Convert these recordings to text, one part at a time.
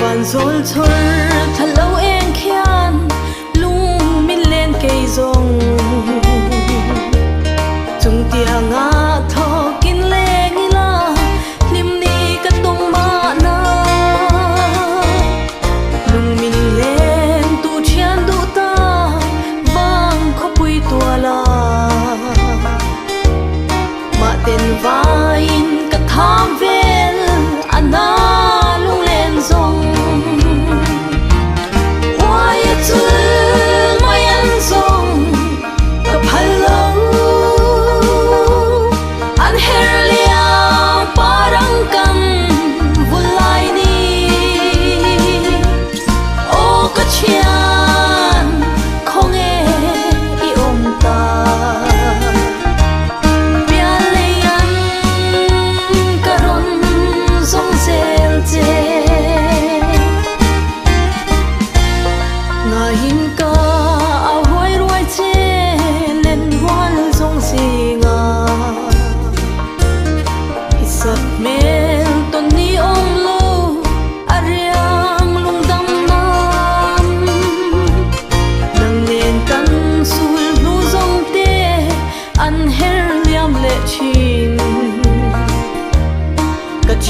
van zol chur thalo eng khian lung min len kei zong chung tia nga thokin lengila limni ka tung ma na lung min len tu thian du ta wang kho pui tuala ma ten vain ka tham vel ana lung len zong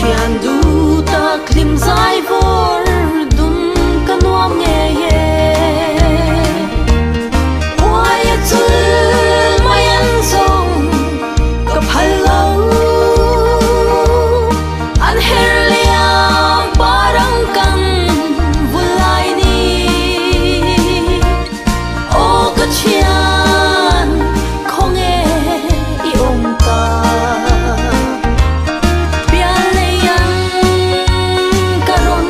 chian du ta klim zai vor dun kanuam nge ye wai chu mai an song ka phalo an her liam parang kan vulai ni o ka chian khong e I om ta Karon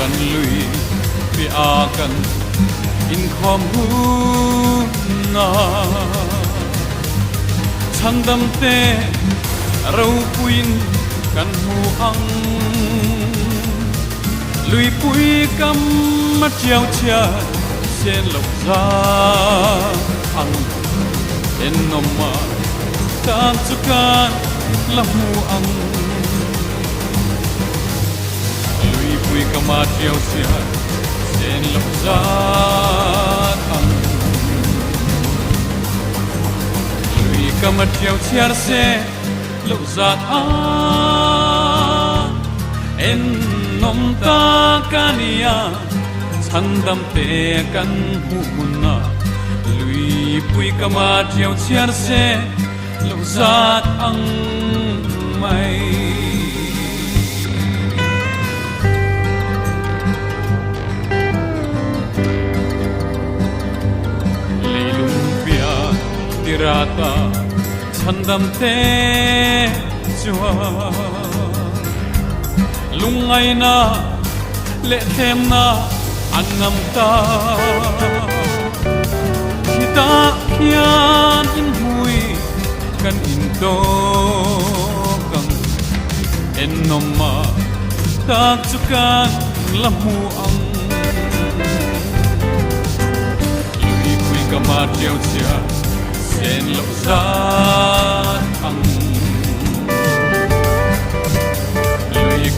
กันลุยไปอากันอินความหูนาฉันดำเตะเราปุยนกันหูอังลุยปุยกำมาเจียวเชียเส้นหลบซาอังเอ็นนมมาตามสุกันละหูอังลุยปุยกำมาเจียวเชียเส้นหลบซาอังลุยกำมาเจียวเชียเส้นหลบซาอังเอ็นนมตากันยาฉันดำเตะกันหูนาลุยปุยกำมาเจียวเชียเสลูกสัตว์อังไม่ลีลุงเปียติราตาฉันดำเตะจัวลุงไงนาเละเทมนาอันน้ำตาที่ตาเขียนอินหุยกันอินโตกังเอ็นนมมาตาจุกันละหูอังลุยคุยกับมาเจียวเชียเส้นหลบซาอัง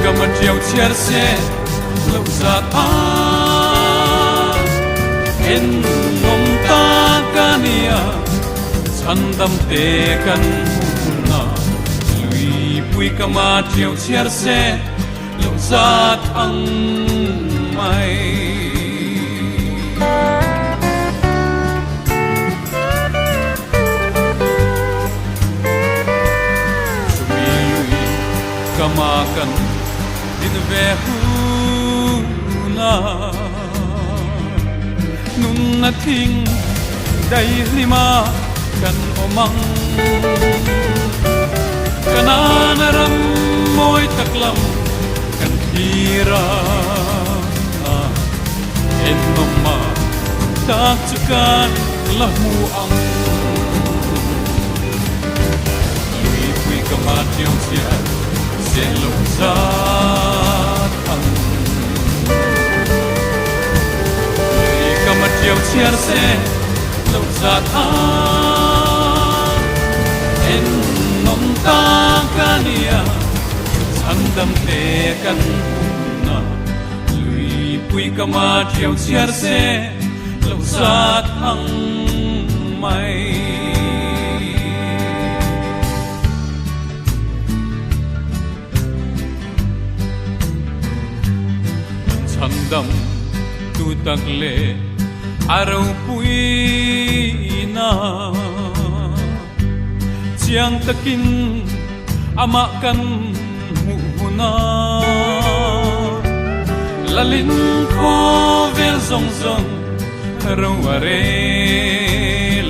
กำมาเจียวเชียร์เส้นลูกสัตว์อังเห็นนมตากันยาฉันดำเตะกันหูนาลุยปุยกำมาเจียวเชียร์เส้นลูกสัตว์อังไม่สุมีลุยกำมากันดินเวหูนานุนนาทิ้งได้ริมากันโอมังกันานรำมวยตะกลำกันทีราเอ็นนมมาตาจุกันละหูอังลุยคุยกับมาเจียวเชียเส้นลูกสัตว์อังลุยกับมาเจียวเชียเส้นลูกสัตว์อังเอ็นนมตากันยาฉันดำเตะกันหูนาลุยปุยกับมาเจียวเชียเส้นลูกสัตว์อังไม่ฉันดำตุตักเลอาราปุยนาเจียงตะกินอามากันหูนาละลินโคเวลซงซงเราวเร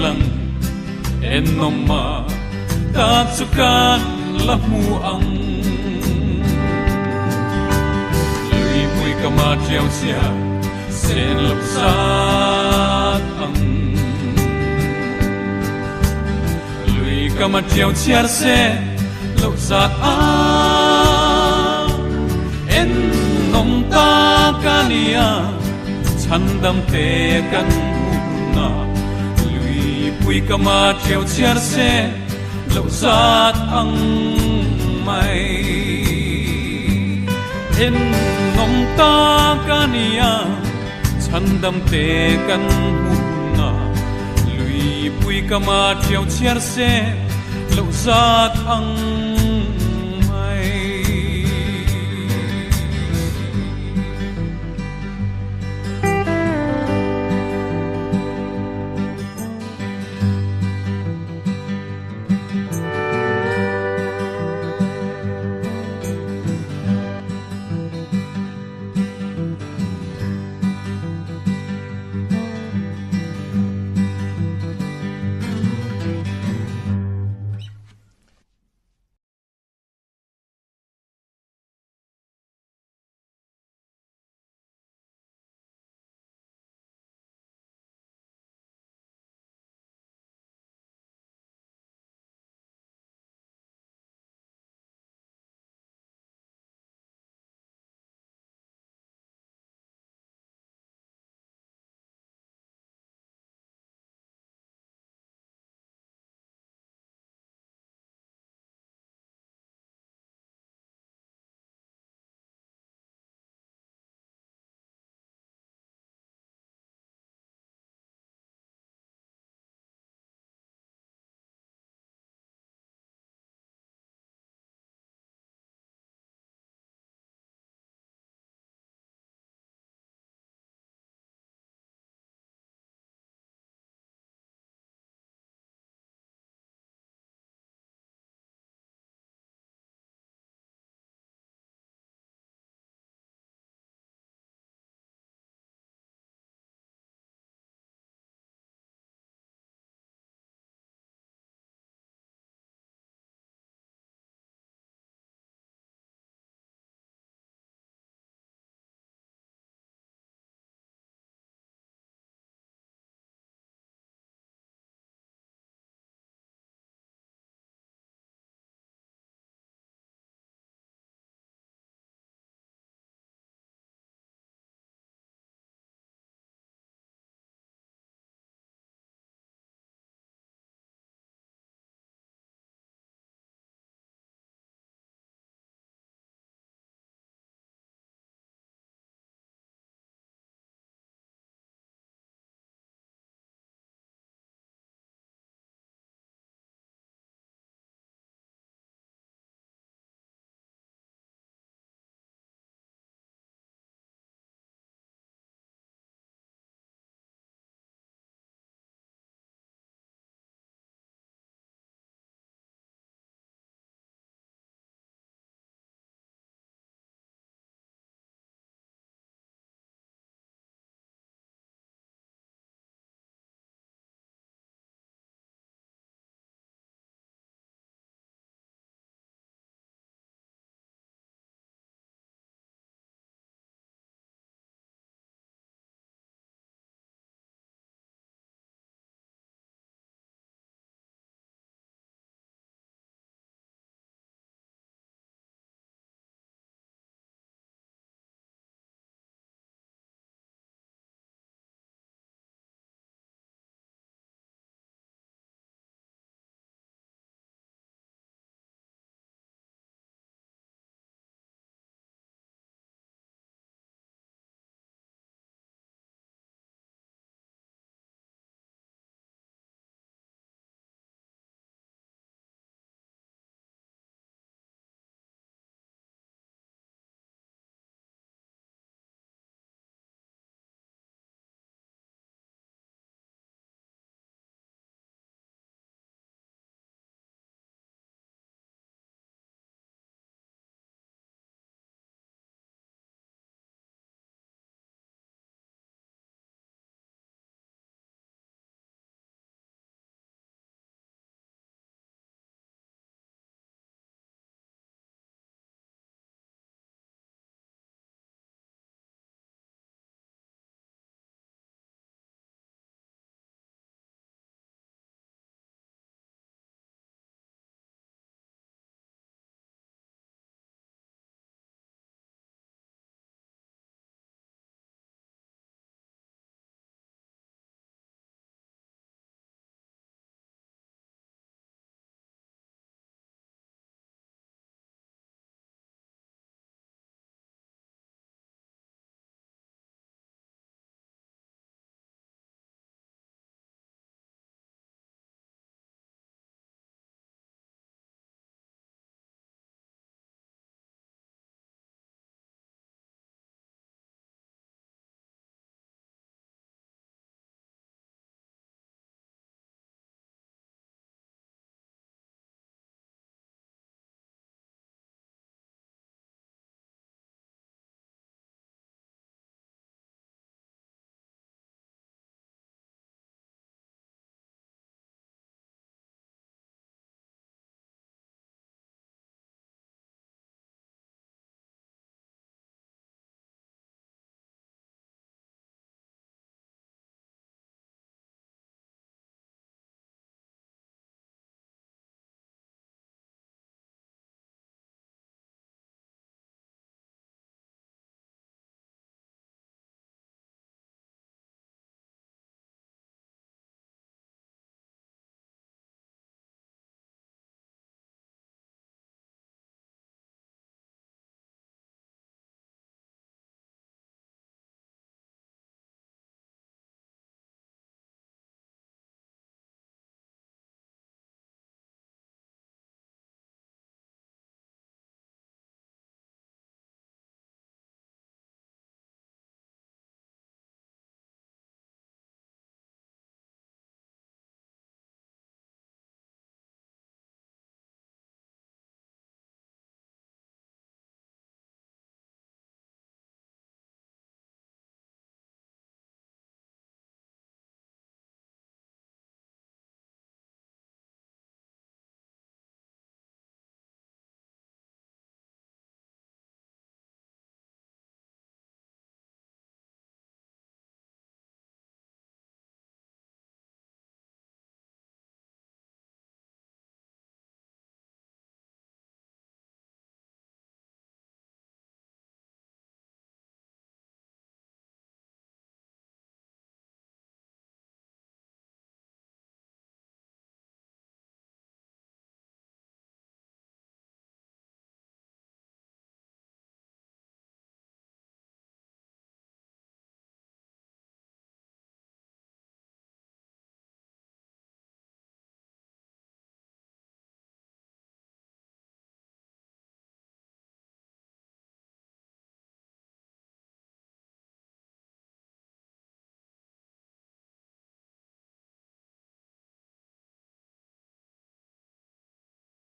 ลังเอ็นนมมาตาสุกันละหูอังกำมาเจียวเชียเส้นลูกสัตว์อังลุยกำมาเจียวเชียเส้นลูกสัตว์อังเอ็นนมตากันยาฉันดำเตะกันหูนาลุยปุยกำมาเจียวเชียเส้นลูกสัตว์อังไม่เห็นนมตากันยาฉันดำเตะกันหูนาลุยปุยกำมาเจียวเชียเส้นลูกสัตว์อัง